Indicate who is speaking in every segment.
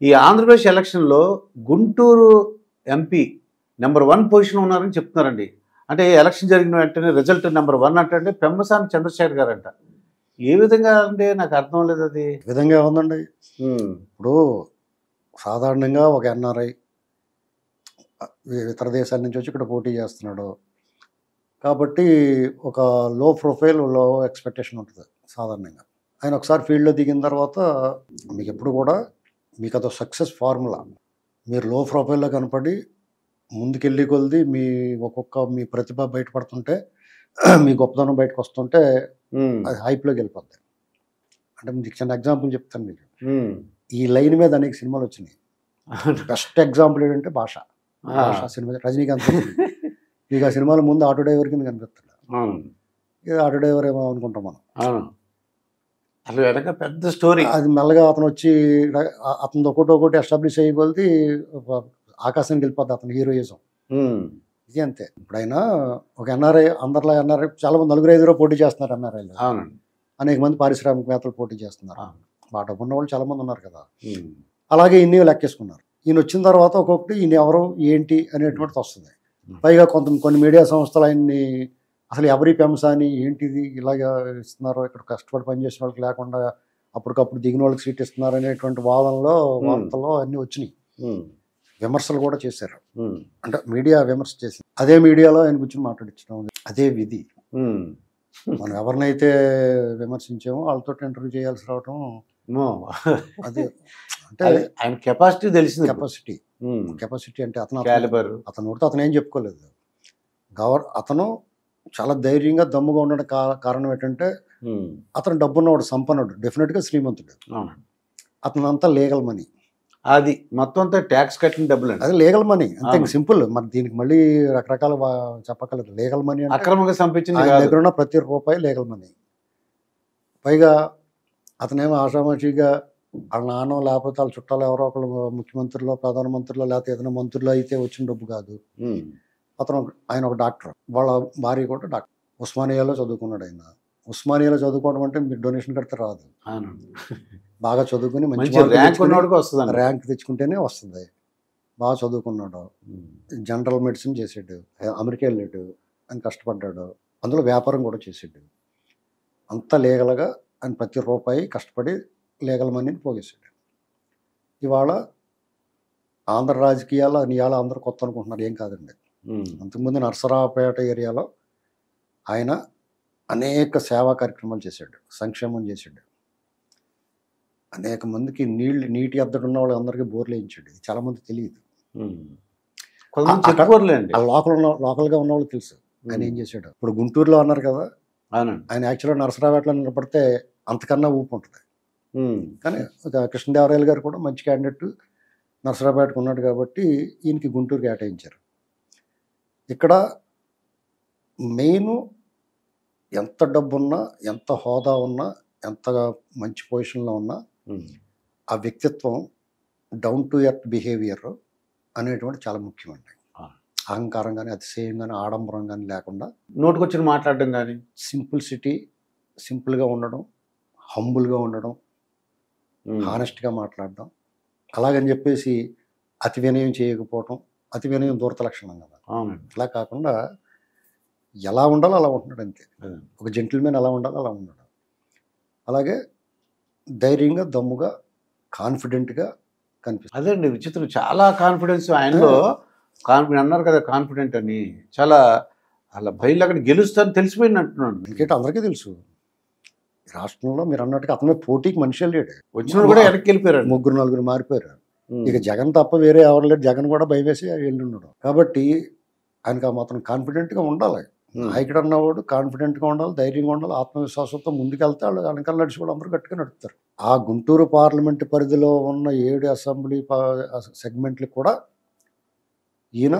Speaker 1: ఈ ఆంధ్రప్రదేశ్ ఎలక్షన్‌లో Guntur MP number 1 పొజిషన్‌లో ఉన్నారని చెప్తున్నారండి. అంటే ఎలక్షన్ జరిగిన వెంటనే రిజల్ట్ నంబర్ 1 అంటే పెమ్మసాని చంద్రశేఖర్ గారంట. ఏ విధంగా అంటే నాకు అర్థం లేదది.
Speaker 2: ఈ విధంగా ఉందండి.
Speaker 1: హ్మ్.
Speaker 2: ఇప్పుడు సాధారణంగా ఒక ఎన్ఆర్ఐ ఇతర దేశాల నుంచి వచ్చి ఇక్కడ పోటీ చేస్తున్నాడు. కాబట్టి ఒక లో ప్రొఫైల్, లో ఎక్స్‌పెక్టేషన్ ఉంటది సాధారణంగా. ఆయన ఒకసారి ఫీల్డ్‌లో దిగిన తర్వాత మీకెప్పుడు కూడా మీకదో సక్సెస్ ఫార్ములా. మీరు లో ప్రొఫైల్‌లో కనపడి ముందుకెళ్ళే కొద్దీ మీ ప్రతిభ బయటపడుతుంటే, మీ గొప్పతనం బయటకొస్తుంటే
Speaker 1: హ్మ్.
Speaker 2: అది హైప్‌లోకి వెళ్ళిపోద్ది. అంటే మీకు చిన్న ఎగ్జాంపుల్ చెప్తాను మీకు.
Speaker 1: హ్మ్.
Speaker 2: ఈ లైన్ మీద అనేక సినిమాలొచ్చినాయి. బెస్ట్ ఎగ్జాంపుల్ ఏంటంటే 'భాష'.
Speaker 1: ఆ!
Speaker 2: 'భాష' సినిమా రజనీకాంత్ వచ్చింది. మీకు ఆ సినిమాలో ముందు ఆటో డ్రైవర్ కింద కనిపిస్తాడు.
Speaker 1: అవును.
Speaker 2: ఇది ఆటో డ్రైవర్ ఏమో అనుకుంటాం మనం.
Speaker 1: అవును. అసలు వెనక పెద్ద స్టోరీ.
Speaker 2: అది మెల్లగా అతనొచ్చి అతనిది ఒక్కోటి ఎస్టాబ్లిష్ అయ్యే కొద్దీ ఆకాశానికి వెళ్ళిపోద్ది అతని హీరోయిజం.
Speaker 1: హ్మ్.
Speaker 2: ఇది అంతే. ఇప్పుడైనా ఒక ఎన్ఆర్ఐ అందరిలో ఎన్ఆర్ఐ చాలా మంది నలుగురు, ఐదుగురో పోటీ చేస్తున్నారు ఎన్ఆర్ఐలో.
Speaker 1: అవునండి.
Speaker 2: అనేక మంది పారిశ్రామికవేత్తలు పోటీ చేస్తున్నారు.
Speaker 1: అవును.
Speaker 2: బాగా డబ్బున్నవాళ్ళు చాలా మంది ఉన్నారు కదా!
Speaker 1: హ్మ్.
Speaker 2: అలాగే ఈయన్ని లెక్కేసుకున్నారు. ఈయనొచ్చిన తర్వాత ఒక్కొక్కటి ఈయన ఎవరు, ఏంటి అనేటువంటిది వస్తుంది.
Speaker 1: హ్మ్.
Speaker 2: పైగా కొన్ని మీడియా సంస్థలు ఆయన్ని అసలు ఎవరి పెంసాని ఏంటిది ఇలాగా ఇస్తున్నారు, ఇక్కడ కష్టపడి పనిచేసిన వాళ్ళకి లేకుండా అప్పటికప్పుడు దిగిన వాళ్ళకి సీట్ ఇస్తున్నారు అనేటువంటి వాదనలో, వార్తల్లో అన్నీ వచ్చినాయి.
Speaker 1: హ్మ్.
Speaker 2: విమర్శలు కూడా చేశారు.
Speaker 1: హ్మ్.
Speaker 2: అంటే మీడియా విమర్శ చేసింది. అదే మీడియాలో ఆయన కూర్చొని మాట్లాడించడం, అదే విధి.
Speaker 1: హ్మ్.
Speaker 2: మనం ఎవరినైతే విమర్శించామో వాళ్ళతోటి ఇంటర్వ్యూ చేయాల్సి రావటం
Speaker 1: నో.
Speaker 2: అదే. అంటే
Speaker 1: అది ఆయన కెపాసిటీ తెలిసింది.
Speaker 2: కెపాసిటీ.
Speaker 1: హ్మ్.
Speaker 2: కెపాసిటీ అంటే
Speaker 1: క్యాలిబర్.
Speaker 2: అతను నోటితో అతను ఏం చెప్పుకోలేదు. అతను చాలా ధైర్యంగా దమ్ముగా ఉండడానికి కారణం ఏంటంటే
Speaker 1: హ్మ్.
Speaker 2: అతను డబ్బున్నవాడు, సంపన్నుడు, డెఫినెట్‌గా శ్రీమంతుడు.
Speaker 1: అవునండి.
Speaker 2: అతనంతా లీగల్ మనీ.
Speaker 1: అది మొత్తం అంతా టాక్స్ కట్టిన డబ్బులండి.
Speaker 2: అది లీగల్ మనీ అంతే.
Speaker 1: అవును.
Speaker 2: సింపుల్. మరి దీనికి మళ్ళీ రకరకాల చెప్పక్కర్లేదు. లీగల్ మనీ అంటే
Speaker 1: అక్రమంగా సంపించింది
Speaker 2: ఆయన
Speaker 1: కాదు.
Speaker 2: దగ్గర ఉన్న ప్రతి రూపాయి లీగల్ మనీ. పైగా అతనేమో ఆషామాషీగా వాళ్ళ నాన్నో లేకపోతే వాళ్ళ చుట్టాలు ఎవరో ఒకళ్ళు ముఖ్యమంత్రులో, ప్రధానమంత్రిలో లేకపోతే ఏదైనా మంత్రులో అయితే వచ్చిన డబ్బు కాదు.
Speaker 1: హ్మ్.
Speaker 2: ఆయన ఒక డాక్టర్. వాళ్ళ భార్య కూడా డాక్టర్. ఉస్మానియాలో చదువుకున్నాడు ఆయన. ఉస్మానియాలో చదువుకోవడం అంటే మీరు డొనేషన్ కడితే రాదు.
Speaker 1: అవునండి.
Speaker 2: బాగా చదువుకుని మంచి
Speaker 1: మంచి
Speaker 2: మార్కులు
Speaker 1: ర్యాంక్
Speaker 2: తెచ్చుకుని
Speaker 1: ఉన్నవాడికి వస్తదండి.
Speaker 2: ర్యాంక్ తెచ్చుకుంటేనే వస్తుంది. బాగా చదువుకున్నాడు.
Speaker 1: హ్మ్.
Speaker 2: జనరల్ మెడిసిన్ చేసాడు. అమెరికా వెళ్ళాడు. ఆయన కష్టపడ్డాడు. అందులో వ్యాపారం కూడా చేసాడు. అంతా లీగల్‌గా ఆయన ప్రతి రూపాయి కష్టపడి లీగల్ మనీని పోగేశాడు. ఇవాళ ఆంధ్ర రాజకీయాల్లో ఇవాళ అందరూ కొత్త అనుకుంటున్నారు. ఏం కాదండి.
Speaker 1: హ్మ్.
Speaker 2: అంతకుముందు నరసరావుపేట ఏరియాలో ఆయన అనేక సేవా కార్యక్రమాలు చేశాడు. సంక్షేమం చేశాడు. అనేక మందికి నీటి ఎద్దడి ఉన్న వాళ్ళందరికీ బోర్లు వేయించాడు. ఇది చాలా మందికి తెలియదు.
Speaker 1: హ్మ్. కొంతమంది చెప్పుకోరులేండి.
Speaker 2: ఆ లోకల్‌గా ఉన్నవాళ్ళకి తెలుసు. ఆయన ఏం చేశాడు. ఇప్పుడు గుంటూరులో అన్నారు కదా!
Speaker 1: అవునండి.
Speaker 2: ఆయన యాక్చువల్‌గా నరసరావుపేటలో నిలబడితే అంతకన్నా ఊపు ఉంటుంది.
Speaker 1: హ్మ్.
Speaker 2: కానీ కృష్ణదేవరాయలు గారు కూడా మంచి క్యాండిడేట్ నరసరావుపేటకు ఉన్నాడు కాబట్టి ఈయనకి గుంటూరు కేటాయించారు. ఇక్కడ మెయిను ఎంత డబ్బున్నా, ఎంత హోదా ఉన్నా, ఎంత మంచి పొజిషన్‌లో ఉన్నా
Speaker 1: హ్మ్.
Speaker 2: ఆ వ్యక్తిత్వం, డౌన్ టు ఎర్త్ బిహేవియర్ అనేటువంటిది చాలా ముఖ్యమండి.
Speaker 1: ఆ!
Speaker 2: అహంకారం గాని, అతిశయం గాని, ఆడంబరం గాని లేకుండా
Speaker 1: నోటికొచ్చిన మాట్లాడడం గాని.
Speaker 2: సింపుల్‌గా ఉండడం, హంబుల్‌గా ఉండడం,
Speaker 1: హ్మ్.
Speaker 2: హానెస్ట్‌గా మాట్లాడడం. అలాగని చెప్పేసి అతి వినయం చేయకపోవటం. అతి వినయం దూరత లక్షణం కదా!
Speaker 1: అవునండి.
Speaker 2: అలా కాకుండా ఎలా ఉండాలో అలా ఉంటున్నాడు అంతే.
Speaker 1: అదే.
Speaker 2: ఒక జెంటిల్‌మెన్ ఎలా ఉండాలో అలా ఉన్నాడు. అలాగే ధైర్యంగా, దమ్ముగా, కాన్ఫిడెంట్‌గా కనిపిస్తాడు.
Speaker 1: అదేండి విచిత్రం. చాలా కాన్ఫిడెన్స్ ఆయనలో. మీరు అన్నారు కదా కాన్ఫిడెంట్ అని. చాలా అలా బయలుదేరి గెలుస్తానని తెలిసిపోయినట్టున్నాడు.
Speaker 2: ఎందుకంటే అందరికీ తెలుసు. రాష్ట్రంలో మీరన్నట్టుగా అతని పోటీకి మనిషే లేడు.
Speaker 1: వచ్చినోడు కూడా వెనక్కెళ్ళిపోయారండి.
Speaker 2: ముగ్గురు, నలుగురు మారిపోయారు.
Speaker 1: హ్మ్.
Speaker 2: ఇక జగన్ తప్ప వేరే ఎవరు లేరు. జగన్ కూడా భయమేసి వెళ్ళుండడు. కాబట్టి ఆయనకు ఆ మాత్రం కాన్ఫిడెంట్‌గా ఉండాలి. నాయకుడు అన్నవాడు కాన్ఫిడెంట్‌గా ఉండాలి, ధైర్యంగా ఉండాలి, ఆత్మవిశ్వాసంతో ముందుకెళ్తే వాళ్ళు వెనకాల నడిచి కూడా అందరూ గట్టిగా నడుపుతారు. ఆ గుంటూరు పార్లమెంటు పరిధిలో ఉన్న 7 అసెంబ్లీ సెగ్మెంట్‌లు కూడా ఈయన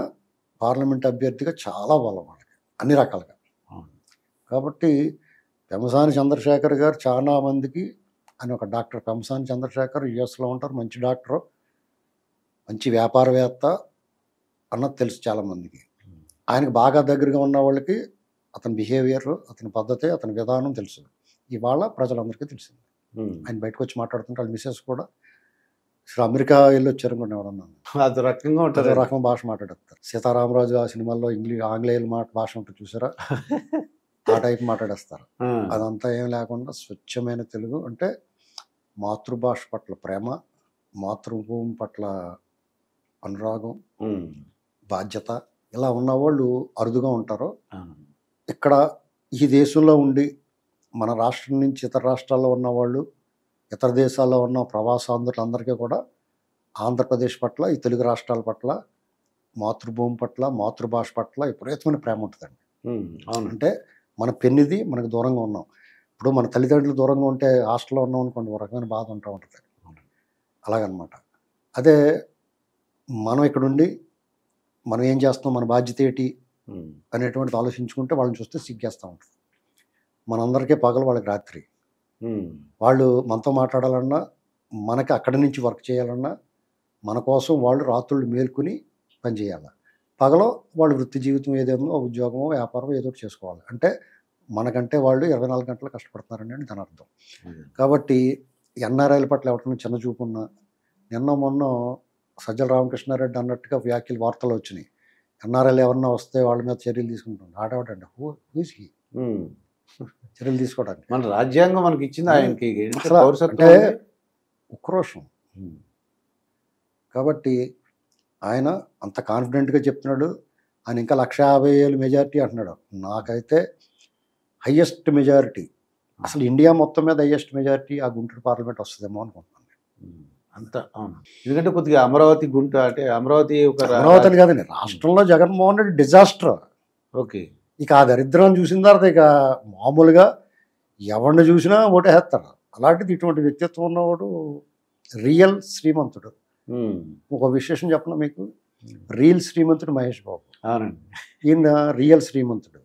Speaker 2: పార్లమెంట్ అభ్యర్థిగా చాలా బలం వాళ్ళకి అన్ని రకాలుగా.
Speaker 1: అవును.
Speaker 2: కాబట్టి పెమ్మసాని చంద్రశేఖర్ గారు చాలా మందికి ఆయన ఒక డాక్టర్. పెమ్మసాని చంద్రశేఖర్ యూఎస్‌లో ఉంటారు. మంచి డాక్టరు, మంచి వ్యాపారవేత్త అన్నది తెలుసు చాలామందికి. ఆయనకు బాగా దగ్గరగా ఉన్న వాళ్ళకి అతని బిహేవియర్, అతని పద్ధతి, అతని విధానం తెలుసు. ఇవాళ ప్రజలందరికీ తెలిసింది.
Speaker 1: హ్మ్.
Speaker 2: ఆయన బయటకు వచ్చి మాట్లాడుతుంటే వాళ్ళ మిసెస్ కూడా అసలు అమెరికా వెళ్ళి వచ్చారనుకోండి ఎవరన్నా,
Speaker 1: అది రకంగా
Speaker 2: అదో
Speaker 1: ఉంటుంది.
Speaker 2: రకం భాష మాట్లాడేస్తారు. సీతారామరాజు ఆ సినిమాల్లో ఆంగ్లేయుల భాష ఉంటుంది చూసారా, ఆ టైప్ మాట్లాడేస్తారు. అదంతా ఏం లేకుండా స్వచ్ఛమైన తెలుగు, అంటే మాతృభాష పట్ల ప్రేమ, మాతృభూమి పట్ల అనురాగం, బాధ్యత, ఇలా ఉన్నవాళ్ళు అరుదుగా ఉంటారు. ఇక్కడ ఈ దేశంలో ఉండి మన రాష్ట్రం నుంచి ఇతర రాష్ట్రాల్లో ఉన్నవాళ్ళు, ఇతర దేశాల్లో ఉన్న ప్రవాసాంధ్రులందరికీ కూడా ఆంధ్రప్రదేశ్ పట్ల, ఈ తెలుగు రాష్ట్రాల పట్ల, మాతృభూమి పట్ల, మాతృభాష పట్ల విపరీతమైన ప్రేమ ఉంటుందండి.
Speaker 1: అవును.
Speaker 2: అంటే మన పెన్నిది మనకు దూరంగా ఉన్నాం. ఇప్పుడు మన తల్లిదండ్రులు దూరంగా ఉంటే హాస్టల్లో ఉన్నాం అనుకోండి, ఒక రకమైన బాధ ఉంటుంది. అలాగనమాట. అదే మనం ఇక్కడుండి మనం ఏం చేస్తున్నాం, మన బాధ్యత ఏంటి అనేటువంటిది ఆలోచించుకుంటే వాళ్ళని చూస్తే సిగ్గేస్తూ ఉంటుంది. మనందరికీ పగలు, వాళ్ళకి రాత్రి. వాళ్ళు మనతో మాట్లాడాలన్నా, మనకి అక్కడి నుంచి వర్క్ చేయాలన్నా, మన కోసం వాళ్ళు రాత్రుళ్ళు మేల్కొని పనిచేయాలి. పగలో వాళ్ళు వృత్తి జీవితం ఏదేమో, ఉద్యోగమో వ్యాపారం ఏదో ఒకటి చేసుకోవాలి. అంటే మనకంటే వాళ్ళు 24 గంటలు కష్టపడుతున్నారని దాని అర్థం. కాబట్టి ఎన్ఆర్ఐల పట్ల ఎవరికైనా చిన్న చూపు ఉన్నా, నిన్న మొన్న సజ్జల రామకృష్ణారెడ్డి అన్నట్టుగా వ్యాఖ్యలు వార్తలు వచ్చినాయి. ఎన్ఆర్ఐలు ఎవరన్నా వస్తే వాళ్ళ మీద చర్యలు తీసుకుంటాం. ఆడవాడండి హూస్కి చర్యలు తీసుకోవడానికి.
Speaker 1: మన రాజ్యాంగం మనకి ఇచ్చింది ఆయనకి
Speaker 2: అసలు అంటే ఉక్రోషం. కాబట్టి ఆయన అంత కాన్ఫిడెంట్గా చెప్తున్నాడు. ఆయన ఇంకా 150,000 మెజారిటీ అంటున్నాడు. నాకైతే హయ్యెస్ట్ మెజారిటీ, అసలు ఇండియా మొత్తం మీద హయ్యెస్ట్ మెజారిటీ ఆ గుంటూరు పార్లమెంట్ వస్తుందేమో అనుకుంటున్నాను.
Speaker 1: అంత అవును. ఎందుకంటే కొద్దిగా అమరావతి అంటే అమరావతి ఒక
Speaker 2: అమరావతి అని కాదండి, రాష్ట్రంలో జగన్మోహన్ రెడ్డి డిజాస్టర్.
Speaker 1: ఓకే.
Speaker 2: ఇక ఆ దరిద్రాన్ని చూసిన తర్వాత ఇక మామూలుగా ఎవరిని చూసినా ఓటేస్తారు. అలాంటిది ఇటువంటి వ్యక్తిత్వం ఉన్నవాడు రియల్ శ్రీమంతుడు. ఒక విశేషం చెప్పనా మీకు, రియల్ శ్రీమంతుడు మహేష్ బాబు.
Speaker 1: అవునండి.
Speaker 2: ఈయన రియల్ శ్రీమంతుడు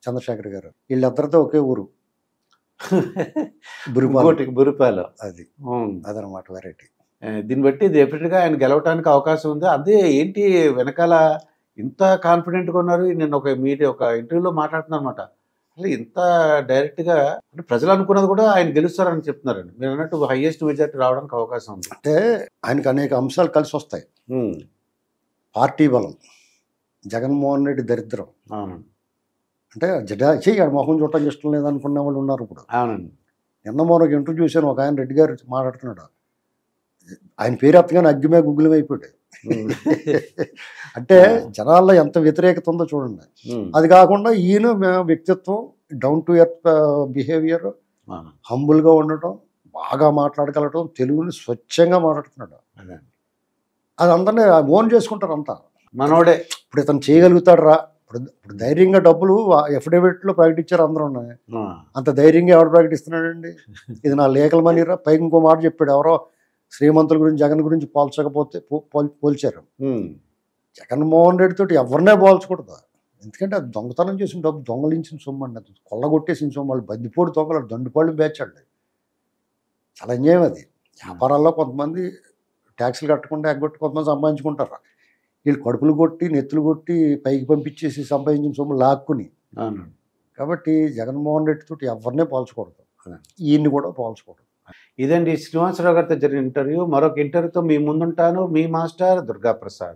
Speaker 2: చంద్రశేఖర్ గారు. వీళ్ళిద్దరితో ఒకే ఊరు,
Speaker 1: బురిపాలు.
Speaker 2: అదనమాట వెరైటీ.
Speaker 1: దీన్ని బట్టి డెఫినెట్గా ఆయన గెలవడానికి అవకాశం ఉంది. అదే ఏంటి వెనకాల ఇంత కాన్ఫిడెంట్గా ఉన్నారు. నేను ఒక ఇంటర్వ్యూలో మాట్లాడుతున్నా అనమాట. అసలు ఇంత డైరెక్ట్గా అంటే ప్రజలు అనుకున్నది కూడా ఆయన గెలుస్తారని చెప్తున్నారండి. మీరు అన్నట్టు హైయెస్ట్ మెజారిటీ రావడానికి అవకాశం ఉంది.
Speaker 2: అంటే ఆయనకు అనేక అంశాలు కలిసి వస్తాయి. పార్టీ బలం, జగన్మోహన్ రెడ్డి దరిద్రం.
Speaker 1: అవునండి.
Speaker 2: అంటే చెయ్యాడు మొహం చూడటానికి ఇష్టం లేదనుకున్న వాళ్ళు ఉన్నారు ఇప్పుడు.
Speaker 1: అవునండి.
Speaker 2: నిన్న మొన్న ఇంటర్వ్యూ చూశాను, ఒక ఆయన రెడ్డి గారు మాట్లాడుతున్నాడు. ఆయన పేరు ఎత్తగానే అగ్గిమే గుగ్గులమే అయిపోయాడు. అంటే జనాల్లో ఎంత వ్యతిరేకత ఉందో చూడండి. అది కాకుండా ఈయన వ్యక్తిత్వం, డౌన్ టు ఎర్త్ బిహేవియర్, హంబుల్గా ఉండటం, బాగా మాట్లాడగలటం, తెలుగుని స్వచ్ఛంగా మాట్లాడుతున్నాడు. అది అందరినీ ఓన్ చేసుకుంటారు అంతా.
Speaker 1: మనోడే
Speaker 2: ఇప్పుడు ఇతను చేయగలుగుతాడు రా. ఇప్పుడు ధైర్యంగా డబ్బులు ఎఫిడవిట్లో ప్రకటించారు అందరూ. అంత ధైర్యంగా ఎవరు ప్రకటిస్తున్నాడండి? ఇది నా లీగల్ మనీ రా. పైకి ఇంకో మాట చెప్పాడు, ఎవరో శ్రీమంతుల గురించి జగన్ గురించి పోల్చకపోతే పోల్చారు. జగన్మోహన్ రెడ్డి తోటి ఎవరినే పోల్చకూడదు. ఎందుకంటే అది దొంగతనం చేసిన డబ్బు, దొంగలించిన సొమ్ము అండి, అది కొల్లగొట్టేసిన సొమ్ము. వాళ్ళు బందిపోటు దొంగలు, దండుపాళ్ళు బేచండి. చాలా అన్యాయం అది. వ్యాపారాల్లో కొంతమంది ట్యాక్సులు కట్టకుండా ఎగ్గొట్టి కొంతమంది సంపాదించుకుంటారు. వీళ్ళు కడుపులు కొట్టి, నెత్తులు కొట్టి, పైకి పంపించేసి సంపాదించిన సొమ్ము లాక్కుని. కాబట్టి జగన్మోహన్ రెడ్డి తోటి ఎవరినే పోల్చకూడదు, ఈయన్ని కూడా పోల్చకూడదు.
Speaker 1: ఇదండి శ్రీనివాసరావు గారితో జరిగిన ఇంటర్వ్యూ. మరొక ఇంటర్వ్యూతో మీ ముందుంటాను. మీ మాస్టర్ దుర్గాప్రసాద్.